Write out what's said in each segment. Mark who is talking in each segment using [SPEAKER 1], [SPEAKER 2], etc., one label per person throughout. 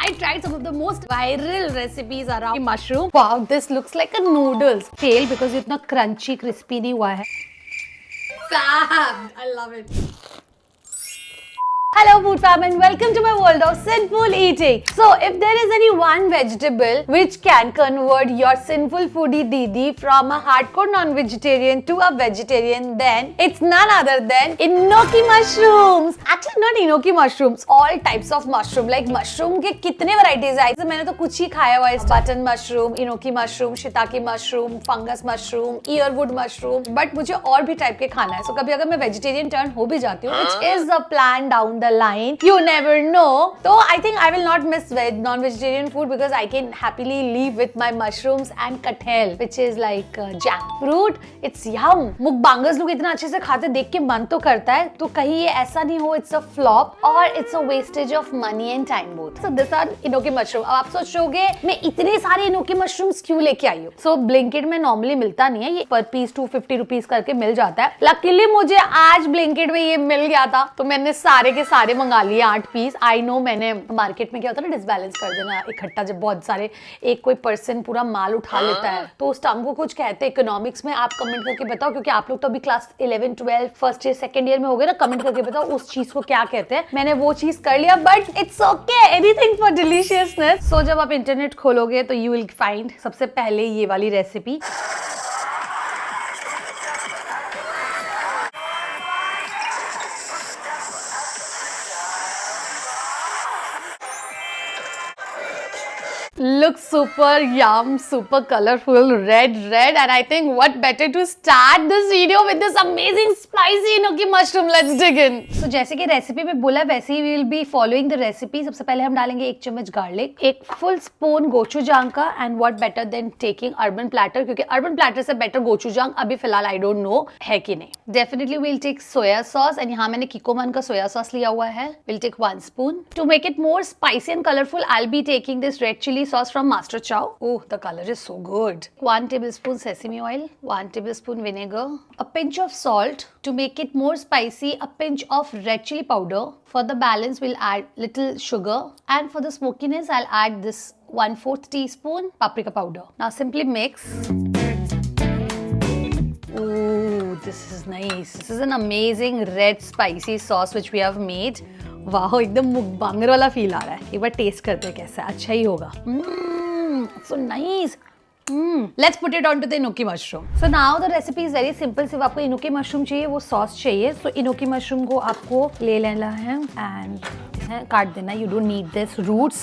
[SPEAKER 1] I tried some of the most viral recipes around mushroom. Wow, this looks like a noodles. Fail because ये इतना crunchy, crispy नहीं हुआ है. Fab! I love it. Hello food fam and welcome to my world of sinful eating. So if there is any one vegetable which can convert your sinful foodie Didi from a hardcore non-vegetarian to a vegetarian, then it's none other than enoki mushrooms. Actually not enoki mushrooms, all types of mushroom. Like mushroom के कितने varieties है. मैंने तो कुछ ही खाया हुआ है. Button mushroom, enoki mushroom, shiitake mushroom, fungus mushroom, earwood mushroom. But मुझे और भी type के खाना है. So कभी अगर मैं vegetarian turn हो भी जाती हूँ, which is the plan down the line, you never know. So I think I will not miss non-vegetarian food because I can happily live with my mushrooms and kathel, which is like jackfruit. It's yum. Mukbangers लोग इतना अच्छे से खाते देख के मन तो करता है. तो कहीं ये ऐसा नहीं हो it's a flop or it's a wastage of money and time both. So this are enoki mushroom. अब आप सोचोगे मैं इतने सारे enoki mushrooms क्यों लेके आई हूँ? So Blinkit में normally मिलता नहीं है. ये per piece 250 rupees करके मिल जाता है. Luckily मुझे आज Blinkit में ये मिल गया था. तो मैंने सारे के सारे मंगा लिए 8 पीस. आई नो मैंने मार्केट में क्या होता है ना डिसबैलेंस कर देना इकट्ठा जब बहुत सारे एक कोई पर्सन पूरा माल उठा लेता है तो उस टर्म को कुछ कहते हैं इकोनॉमिक्स में. आप कमेंट करके बताओ क्योंकि आप लोग तो अभी class 11 12 first year second year में हो गए ना. कमेंट करके बताओ उस चीज को क्या कहते हैं. मैंने वो चीज कर लिया but it's okay anything for deliciousness. So जब आप इंटरनेट खोलोगे तो यू विल फाइंड सबसे पहले ये वाली recipe. Looks super yum, super colorful, red, and I think what better to start this video with this amazing spicy enoki mushroom. Let's dig in. So जैसे कि रेसिपी में बोला वैसे ही we will be following the recipe. सबसे पहले हम डालेंगे 1 चम्मच गार्लिक, 1 फुल स्पून गोचूजांग का, and what better than taking urban platter क्योंकि urban platter से better गोचूजांग अभी फिलहाल I don't know है कि नहीं. Definitely we'll take soya sauce and यहाँ मैंने Kikkoman का soya sauce लिया हुआ है. We'll take 1 spoon. To make it more spicy and colorful, I'll be taking this red chili sauce from Master Chow. Oh, the color is so good. 1 tablespoon sesame oil, 1 tablespoon vinegar, a pinch of salt. To make it more spicy, a pinch of red chili powder. For the balance, we'll add little sugar. And for the smokiness, I'll add this 1/4 teaspoon paprika powder. Now simply mix. Ooh, this is nice. This is an amazing red spicy sauce which we have made. वाह एकदम मुकबांगर वाला feel आ रहा है. एक बार test करते हैं कैसा है. अच्छा ही होगा. So nice. Let's put it onto the enoki mushroom. So now the recipe is very simple. सिर्फ आपको enoki mushroom चाहिए, वो सॉस चाहिए. So enoki mushroom को आपको ले लेना है and काट देना. You don't need this roots.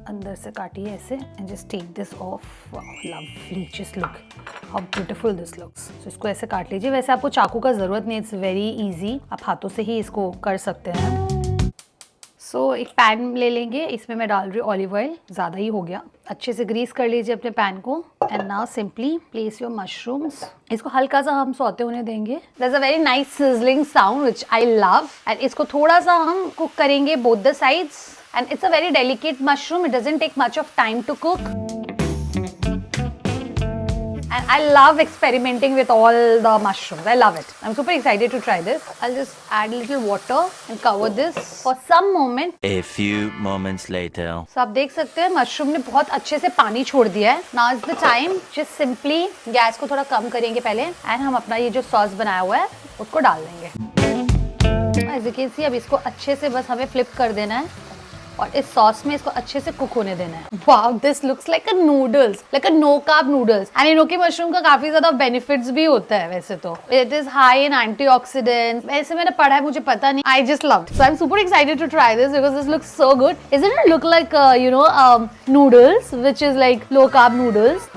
[SPEAKER 1] अंदर से काटिए ऐसे and just take this off. Wow, lovely. Just look how beautiful this looks. So इसको ऐसे काट लीजिए. वैसे आपको चाकू का जरूरत नहीं. It's very easy. आप हाथों से ही इसको कर सकते हैं. सो एक पैन ले लेंगे. इसमें मैं डाल रही हूँ ऑलिव ऑयल. ज़्यादा ही हो गया. अच्छे से ग्रीस कर लीजिए अपने पैन को. And now simply place your mushrooms. इसको हल्का सा हम सौते होने देंगे. There's a very nice sizzling sound which I love. And इसको थोड़ा सा हम कुक करेंगे both the sides. And it's a very delicate mushroom. It doesn't take much of time to cook. And I love experimenting with all the mushrooms. I love it. I'm super excited to try this. I'll just add a little water and cover this for some moment.
[SPEAKER 2] A few moments later.
[SPEAKER 1] So आप देख सकते हैं mushroom ने बहुत अच्छे से पानी छोड़ दिया है. Now is the time. Just simply gas को थोड़ा कम करेंगे पहले and हम अपना ये जो सॉस बनाया हुआ है उसको डाल देंगे. As you can see अब इसको अच्छे से बस हमें फ्लिप कर देना है और इस सॉस में इसको अच्छे से कुक होने देना है. Wow this looks like a noodles, like a no carb noodles. And enoki mushroom का काफी ज्यादा बेनिफिट्स भी होता है वैसे तो. It is high in antioxidants. वैसे मैंने पढ़ा है मुझे पता नहीं. I just loved. So I am super excited to try this because this looks so good. Isn't it look like you know noodles which is like low carb noodles?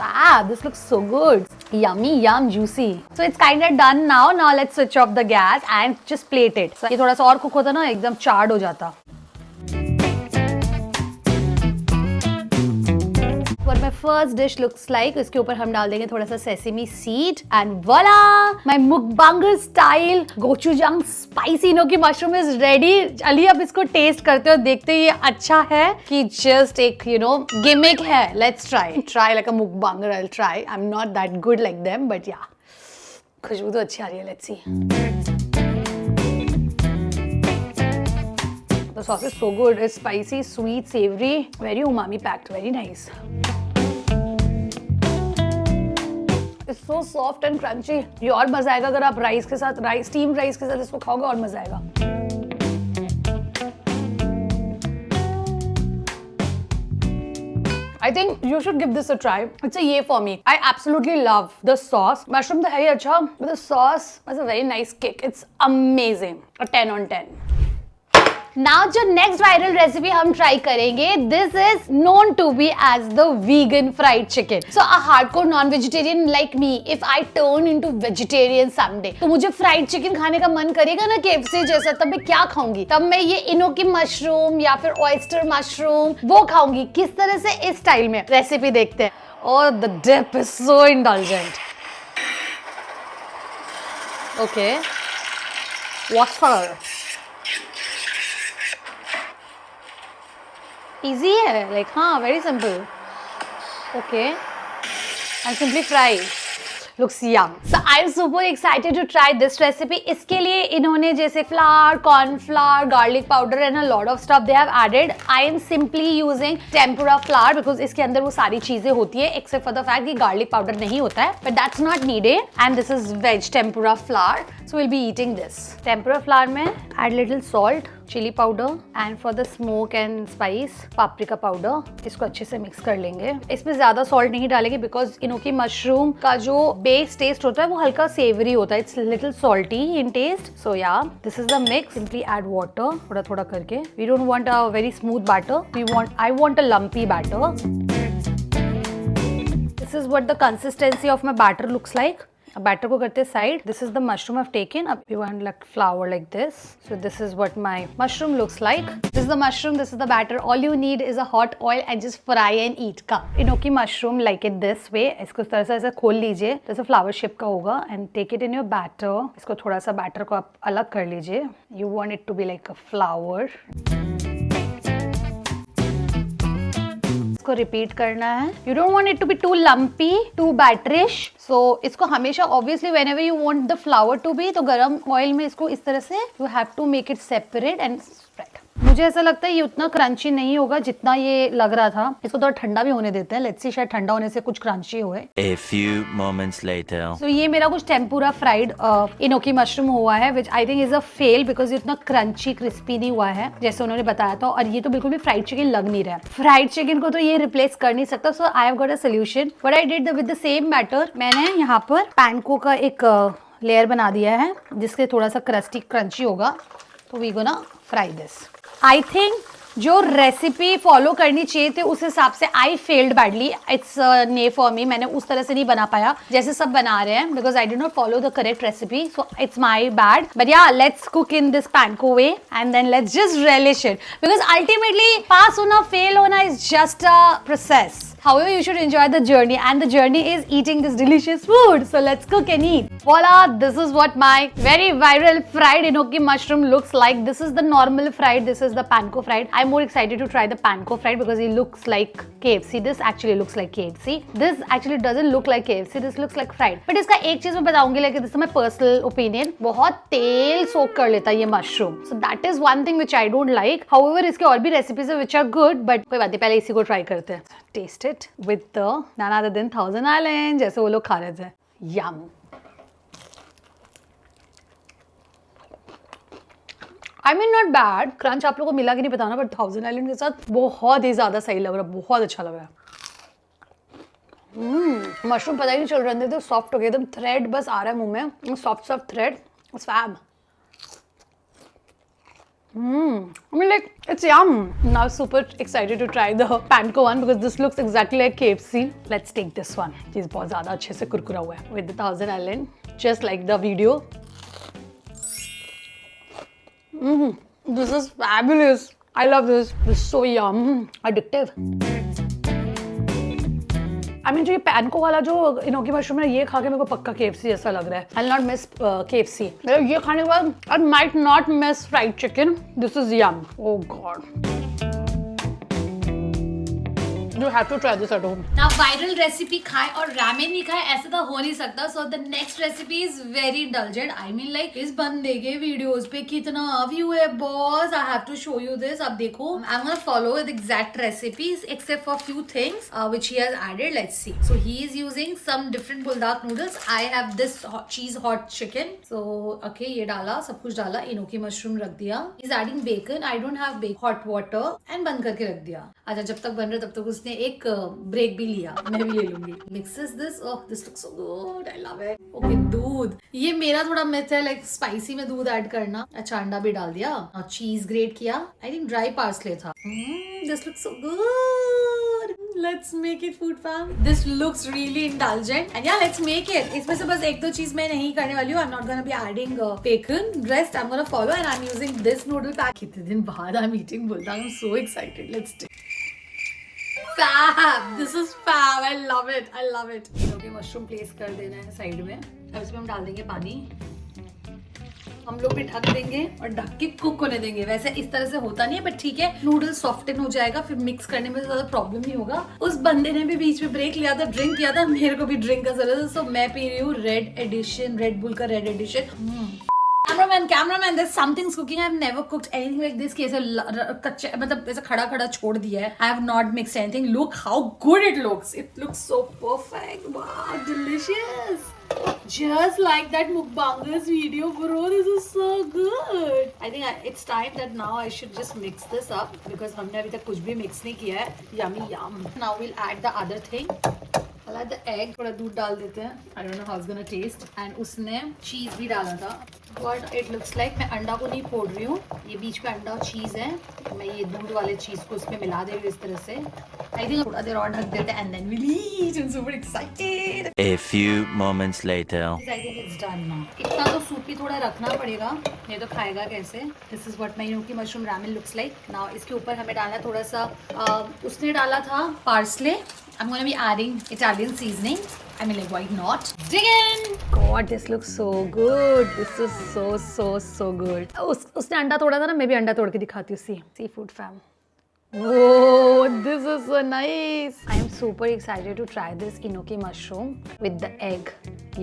[SPEAKER 1] This looks so good. Yummy, yum, juicy. So it's kind of done now. Now let's switch off the gas and just plate it. So ये थोड़ा सा और cook होता ना एकदम chard हो जाता. What my first dish looks like. इसके ऊपर हम डाल देंगे थोड़ा सा sesame seed and voila! My mukbanger style gochujang spicy enoki mushroom is ready. चलिए अब इसको टेस्ट करते हो देखते हैं ये अच्छा है कि just एक you know gimmick है. Let's try like a mukbanger. I'll try. I'm not that good like them but yeah. खुशबू तो अच्छी आ रही है. Let's see. The sauce is so good. It's spicy, sweet, savory, very umami packed, very nice. It's so soft and crunchy. ये और मजा आएगा अगर आप राइस के साथ, स्टीम राइस के साथ इसको खाओगे और मजा आएगा. I think you should give this a try. It's a yay for me. I absolutely love the sauce. Mushroom तो है ही अच्छा, but the sauce has a very nice kick. It's amazing. A 10 on 10. Now जो next viral recipe हम try करेंगे, this is known to be as the vegan fried chicken. So a hardcore non-vegetarian like me, if I turn into vegetarian someday, तो मुझे fried chicken खाने का मन करेगा ना KFC जैसा, तब मैं क्या खाऊंगी? तब मैं ये इनोकी मशरूम या फिर oyster मशरूम वो खाऊंगी. किस तरह से इस स्टाइल में रेसिपी देखते हैं. Oh, the dip is so indulgent. Okay. Water. Easy है, like हाँ, very simple. Okay, and simply fry. Looks yum. So I'm super excited to try this recipe. इसके लिए इन्होंने जैसे flour, corn flour, garlic powder and a lot of stuff they have added. I am simply using tempura flour because इसके अंदर वो सारी चीजें होती है except for the fact कि garlic powder नहीं होता है. But that's not needed. And this is veg tempura flour. So we'll be eating this. Tempura flour में add little salt, chili powder and for the smoke and spice paprika powder. इसको अच्छे से mix कर लेंगे. इसमें ज़्यादा salt नहीं डालेंगे because इनोकी मशरूम का जो base taste होता है वो हल्का savory होता है. It's little salty in taste. So yeah, this is the mix. Simply add water थोड़ा थोड़ा करके. We don't want a very smooth batter. I want a lumpy batter. This is what the consistency of my batter looks like. अब batter को करते side. This is the mushroom I've taken. अब you want like flour like this. So this is what my mushroom looks like. This is the mushroom. This is the batter. All you need is a hot oil and just fry and eat का. Enoki mushroom like it this way. इसको इस तरह से ऐसे खोल लीजिए. जैसे flower shape का होगा and take it in your batter. इसको थोड़ा सा बैटर को आप अलग कर लीजिए. You want it to be like a flower. इसको रिपीट करना है. You don't want it to be too lumpy, too batterish. So इसको हमेशा obviously whenever you want the flour to be, तो गरम ऑयल में इसको इस तरह से you have to make it separate and spread. मुझे ऐसा लगता है ये उतना क्रंची नहीं होगा जितना ये लग रहा था. इसको थोड़ा ठंडा भी होने देते हैं. लेट्स सी शायद ठंडा होने से कुछ क्रंची होए.
[SPEAKER 2] A few moments later.
[SPEAKER 1] So ये मेरा कुछ टेम्पुरा फ्राइड इनोकी मशरूम हुआ है which I think is a fail because ये उतना क्रंची क्रिस्पी नहीं हुआ है जैसे उन्होंने बताया था. और ये तो बिल्कुल भी फ्राइड चिकन लग नहीं रहा है. फ्राइड चिकन को तो ये रिप्लेस कर नहीं सकता. So I have got a solution. What I did with the same batter, मैंने यहाँ पर पैनको का एक लेयर बना दिया है जिससे थोड़ा सा क्रस्टी क्रंची होगा. तो we gonna fry this. I think जो रेसिपी फॉलो करनी चाहिए थी उस हिसाब से आई फेल्ड बैडली. इट्स ने फॉर मी. मैंने उस तरह से नहीं बना पाया जैसे सब बना रहे हैं because I did not follow the correct recipe. So it's my bad. But yeah let's cook in this panko way and then let's just relish it because ultimately pass होना फेल होना is just a process. However, you should enjoy the journey and the journey is eating this delicious food. So let's cook and eat. Voila, this is what my very viral fried enoki mushroom looks like. This is the normal fried, this is the panko fried. I'm more excited to try the panko fried because it looks like KFC. This actually looks like KFC. This actually doesn't look like KFC. This looks like fried. But इसका एक चीज मैं बताऊंगी, like this is my personal opinion. बहुत तेल सोक कर लेता है ये mushroom. So that is one thing which I don't like. However, इसके और भी recipes है which are good. But कोई बात नहीं, पहले इसी को try करते हैं. Taste it with the none other than Thousand Island जैसे वो लोग खा रहे थे. Yum. I mean not bad. Crunch आप लोगों को मिला कि नहीं बताना, बट थाउजेंड आइलैंड के साथ बहुत ही ज्यादा सही लग रहा है. बहुत अच्छा लग रहा है. मशरूम पता ही नहीं चल रहे थे. सॉफ्ट हो गया एकदम. थ्रेड बस आ रहा है मुंह में. Soft thread. It's fab. I mean like it's yum. Now super excited to try the panko one because this looks exactly like KFC. Let's take this one. ये बहुत ज़्यादा अच्छे से कुरकुरा हुआ है with the Thousand Island, just like the video. This is fabulous. I love this. This is so yum. Addictive. I mean जो ये पैनको वाला जो इनोकी मशरूम है ये खा के मेरे को पक्का KFC जैसा लग रहा है. I'll not miss KFC. मतलब ये खाने के बाद I might not miss fried chicken. This is yum. Oh God. You have to try this at home.
[SPEAKER 3] ना वायरल रेसिपी खाए और रामेन नहीं खाए ऐसे तो हो नहीं सकता. So the next recipe is very indulgent. I mean like इस बंदे के वीडियोस पे कितना व्यू है boss. I have to show you this. अब देखो I am gonna follow with exact recipes except for few things which he has added. Let's see. So he is using some different Buldak noodles. I have this cheese hot chicken. So okay ये डाला, सब कुछ डाला, इनोकी mushroom रख दिया. Is adding bacon. I don't have bacon. Hot water and बंद करके रख दिया. अच्छा जब तक बन रहा तब तक उसने एक ब्रेक भी लिया. मैं भी ले लूंगी. Mixes this. Oh this looks so good. I love it. Okay दूध. ये मेरा थोड़ा मिथ है लाइक स्पाइसी में दूध ऐड करना. अच्छा अंडा भी डाल दिया. चीज ग्रेट किया. आई थिंक ड्राई पार्सले था. This looks so good. Let's make it, food fam. This looks really indulgent and yeah, let's make it. इसमें से बस एक दो चीज मैं नहीं करने वाली हूँ. I'm not gonna be adding bacon. Rest I'm gonna follow and I'm using this noodle pack. कितने दिन बाद I'm eating buldak. I'm so excited. Let's do. Fab. This is fab. I love it. I love it. Okay, mushroom place कर देना है side में. अब इसमें हम डाल देंगे पानी. हम लोग भी ढक देंगे और ढक के कुक होने देंगे. वैसे इस तरह से होता नहीं है बट ठीक है. नूडल सॉफ्टन हो जाएगा फिर मिक्स करने में ज्यादा प्रॉब्लम नहीं होगा. उस बंदे ने भी बीच में ब्रेक लिया था, ड्रिंक किया था. मेरे को भी ड्रिंक का जरूरत है. सो मैं पी रही हूँ रेड एडिशन, रेड बुल का red edition. Cameraman, there's some things cooking. I've never cooked anything like this. कि ऐसे कच्चे मतलब ऐसे खड़ा छोड़ दिया है. I have not mixed anything. Look how good it looks. It looks so perfect. Wow, delicious. Just like that mukbangers video, bro. This is so good. I think it's time that now I should just mix this up because हमने अभी तक कुछ भी mix नहीं किया है. Yummy yum. Now we'll add the other thing. I'll add the egg. थोड़ा दूध डाल देते हैं. I don't know how it's gonna taste. And उसने cheese भी डाला था. What it looks like. मैं अंडा को नहीं फोड़ रही हूँ. ये बीच में अंडा और चीज है. मैं ये दूध वाले चीज को इसमें मिला दे रही हूँ इस तरह से. I think थोड़ा देर और ढक देते हैं and then we'll eat. I'm super excited.
[SPEAKER 2] A few moments later.
[SPEAKER 3] I think it's done now. इतना तो सूपी थोड़ा रखना पड़ेगा. ये तो खाएगा कैसे? This is what my gnocchi mushroom ramen looks like. Now इसके ऊपर हमें डालना है थोड़ा सा. उसने डाला था parsley. I'm gonna be adding Italian seasoning. I mean like why not? Dig in!
[SPEAKER 1] God, this looks so good. This is so good. उसने अंडा तोड़ा था ना. मैं भी अंडा तोड़ के दिखाती हूँ. Seafood fam. Oh, this is so nice. I am super excited to try this gnocchi mushroom with the egg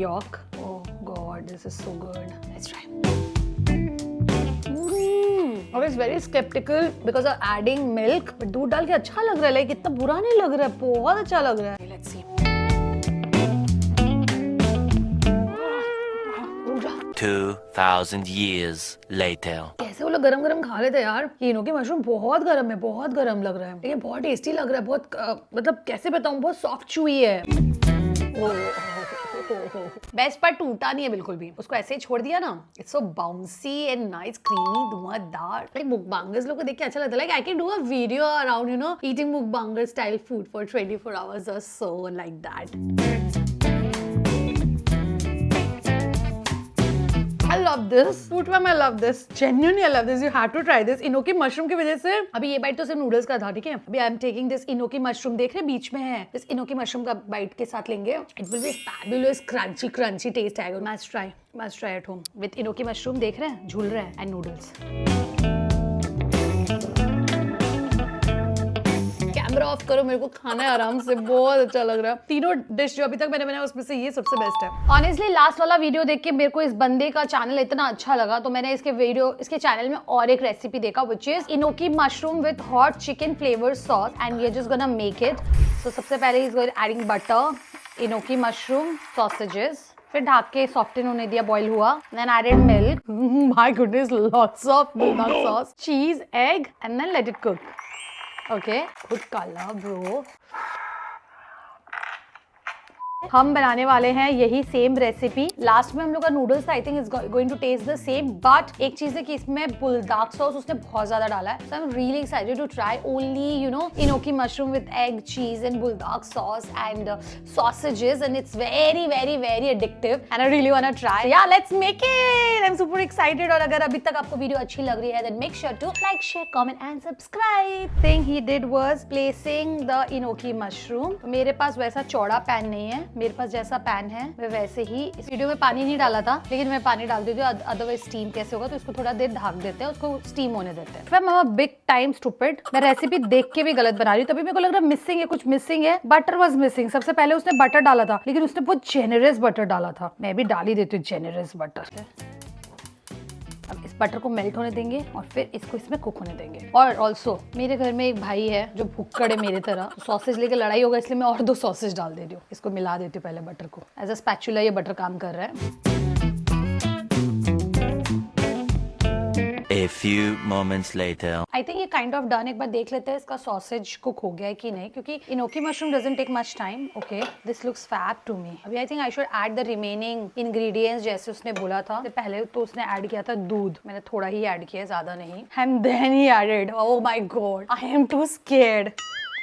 [SPEAKER 1] yolk. Oh God, this is so good. Let's try. I was very skeptical because of adding milk, but दूध डाल के अच्छा लग रहा है. Like इतना बुरा नहीं लग रहा है. बहुत अच्छा लग रहा है. Let's see.
[SPEAKER 2] 2000 years later.
[SPEAKER 1] कैसे वो लोग गरम गरम खा लेते हैं यार. ये gnocchi मशरूम बहुत गरम है, बहुत गरम लग रहा है. लेकिन बहुत टेस्टी लग रहा है. बहुत मतलब कैसे बताऊं, बहुत सॉफ्ट चुई है. बेस्ट पार्ट टूटा नहीं है बिल्कुल भी. उसको ऐसे ही छोड़ दिया ना. It's so bouncy and nice, creamy, धुआंधार. लाइक मुकबांगर्स लोग को देख के अच्छा लगता है. Like I can do a video around you know eating mukbanger style food for 24 hours or so like that. I love this. Food fam, I love this. Genuinely, I love this. You have to try this. Gnocchi mushroom की वजह से अभी ये bite तो सिर्फ noodles का था, ठीक है. अभी I am taking this gnocchi mushroom. देख रहे बीच में है. This gnocchi mushroom का बाइट के साथ लेंगे. It will be fabulous, crunchy taste आएगा. Must try at home with gnocchi mushroom. देख रहे हैं झूल रहा है and noodles. कैमरा ऑफ करो, मेरे को खाना है आराम से. बहुत अच्छा लग रहा है. तीनों डिश जो अभी तक मैंने बनाया उसमें से ये सबसे बेस्ट है. ऑनेस्टली लास्ट वाला वीडियो देख के मेरे को इस बंदे का चैनल इतना अच्छा लगा तो मैंने इसके चैनल में और एक रेसिपी देखा which is gnocchi mushroom with hot chicken flavor sauce and we are just gonna make it. So सबसे पहले is going adding butter, gnocchi mushroom, sausages. फिर ढक के सॉफ्टन होने दिया, बॉईल हुआ. Then added milk. My goodness, lots of bulldog sauce, cheese, egg and then let it cook. Okay, good color, bro. हम बनाने वाले हैं यही सेम रेसिपी. लास्ट में हम लोग का नूडल्स था. I think is going to taste the same. But एक चीज है कि इसमें बुलडाक सॉस उसने बहुत ज्यादा डाला है. So I am really excited to try only you know gnocchi mushroom with egg, cheese and buldak sauce and sausages and it's very addictive and I really wanna try. So yeah, let's make it. I'm super excited. और अगर अभी तक आपको video अच्छी लग रही है then make sure to like, share, comment and subscribe. Thing he did was placing the gnocchi mushroom. मेरे पास वैसा चौड़ा पैन नहीं है मेरे पास जैसा पैन है मैं वैसे ही, इस वीडियो में पानी नहीं डाला था लेकिन मैं पानी डाल देती हूँ, अदरवाइज स्टीम कैसे होगा, तो इसको थोड़ा देर ढक देते हैं, उसको स्टीम होने देते हैं। मामा बिग टाइम स्टूपिड, मैं रेसिपी देख के भी गलत बना रही हूँ, तभी मेरे को लग रहा है मिसिंग है, कुछ मिसिंग है। Butter was missing. सबसे पहले उसने बटर डाला था लेकिन उसने बहुत जेनरस बटर डाला था, मैं भी डाल ही देती हूँ जेनरस बटर। अब इस बटर को मेल्ट होने देंगे और फिर इसको इसमें कुक होने देंगे। और ऑल्सो मेरे घर में एक भाई है जो भुक्कड़ है मेरे तरह, सॉसेज लेके लड़ाई होगा इसलिए मैं और 2 सॉसेज डाल दे रही हूँ। इसको मिला देती हूँ पहले बटर को, एज अ स्पैचुला ये बटर काम कर रहा है।
[SPEAKER 2] A few moments later.
[SPEAKER 1] I think ये काइंड ऑफ डन। एक बार देख लेते हैं इसका सॉसेज कुक हो गया है कि नहीं, क्योंकि enoki mushroom doesn't take much time. Okay, this looks fab to me. अभी I think I should add the remaining ingredients जैसे उसने बोला था। पहले तो उसने ऐड किया था दूध, मैंने थोड़ा ही ऐड किया, ज्यादा नहीं। And then he added, oh my god, I am too scared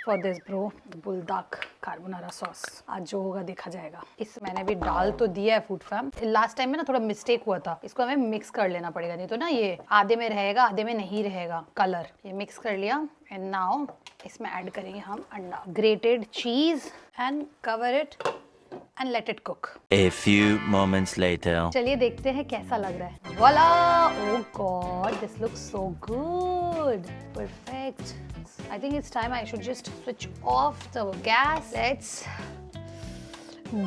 [SPEAKER 1] for this bro, Buldak carbonara sauce. आज जो होगा देखा जाएगा। इस मैंने भी डाल तो दिया है फूड फैम। लास्ट टाइम में ना थोड़ा मिस्टेक हुआ था, इसको हमें मिक्स कर लेना पड़ेगा, नहीं तो ना ये आधे में रहेगा आधे में नहीं रहेगा कलर। ये मिक्स कर लिया एंड नाउ इसमें ऐड करेंगे हम अंडा, ग्रेटेड चीज and cover it and let it cook.
[SPEAKER 2] A few moments later.
[SPEAKER 1] चलिए देखते हैं कैसा लग रहा है। Voila! Oh God, this looks so good. Perfect. I think it's time I should just switch off the gas. Let's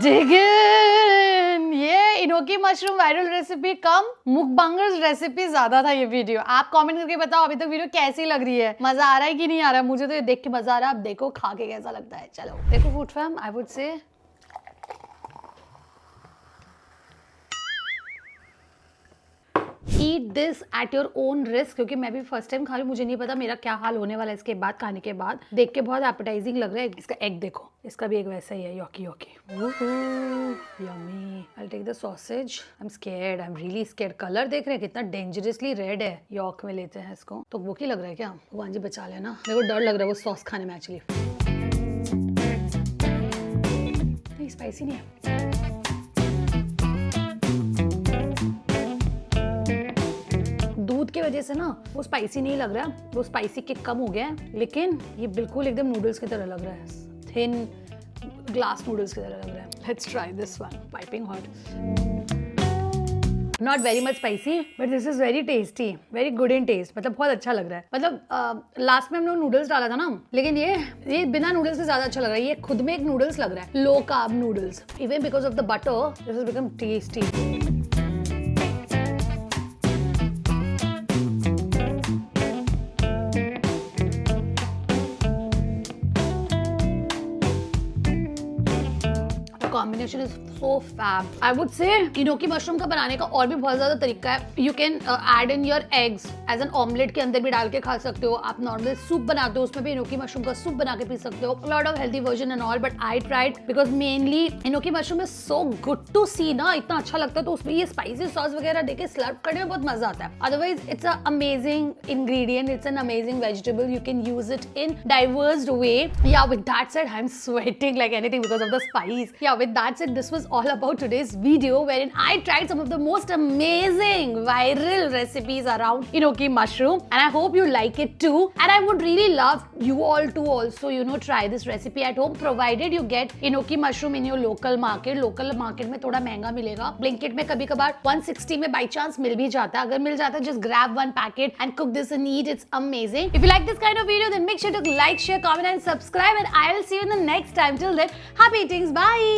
[SPEAKER 1] dig in. ये इनोकी mushroom viral recipe कम मुकबांगर्स recipe ज्यादा था ये वीडियो। आप कमेंट करके बताओ अभी तक वीडियो कैसी लग रही है, मजा आ रहा है कि नहीं आ रहा है। मुझे तो ये देख के मजा आ रहा है, आप देखो खा के कैसा लगता है। चलो देखो फूड फैम, आई वुड से eat this at your own risk, क्योंकि मैं भी फर्स्ट टाइम खा रही हूँ, मुझे नहीं पता मेरा क्या हाल होने वाला है इसके बाद खाने के बाद। देख के बहुत एपेटाइजिंग लग रहा है। इसका एग देखो, इसका भी एक वैसा ही है, योकी योकी। Yummy. I take the sausage. I am scared, I am really scared. Colour देख रहे हैं कितना डेंजरसली रेड है। यॉक में लेते हैं इसको। तो वो की लग रहा है क्या? भगवान जी बचा लेना, मेरे को डर लग रहा है वो सॉस खाने में एक्चुअली। नहीं स्पाइसी नहीं है। दूध की वजह से ना वो स्पाइसी नहीं लग रहा है, वो स्पाइसी किक कम हो गया है, लेकिन ये बिल्कुल एकदम नूडल्स की तरह लग रहा है, थिन ग्लास नूडल्स की तरह लग रहा है। Let's try this one, piping hot. Not very much spicy but this is very tasty, very good in taste. मतलब बहुत अच्छा लग रहा है। मतलब लास्ट में हम लोग नूडल्स डाला था ना, लेकिन ये बिना नूडल्स से ज्यादा अच्छा लग रहा है। ये खुद में एक नूडल्स लग रहा है, low carb noodles. Even because of the butter this is become tasty. Combination is so fab. I would say enoki mushroom का बनाने का और भी बहुत ज्यादा तरीका है। You can add in your eggs as an omelette के अंदर भी डाल के खा सकते हो। आप नॉर्मल सूप बनाते हो उसमें भी इनोकी मशरूम का सूप बना के पी सकते हो। Lot of healthy version and all, but I tried because mainly enoki mushroom is so good to see ना, इतना अच्छा लगता है। तो उसमें ये स्पाइसी सॉस वगैरह देके स्लर्प करने में बहुत मजा आता है। Otherwise it's a amazing ingredient, it's an amazing vegetable. You can use it in diverse way. Yeah, with that said, I'm sweating like anything because of the spice. Yeah, with that said, this was all about today's video wherein I tried some of the most amazing viral recipes around Enoki mushroom, and I hope you like it too. And I would really love you all to also, you know, try this recipe at home, provided you get Enoki mushroom in your local market. Local market में थोड़ा महंगा मिलेगा। Blinkit में कभी कभार 160 में by chance मिल भी जाता है। अगर मिल जाता है, just grab one packet and cook this and eat. It's amazing. If you like this kind of video, then make sure to like, share, comment and subscribe, and I'll see you in the next time. Till then, happy eatings. Bye.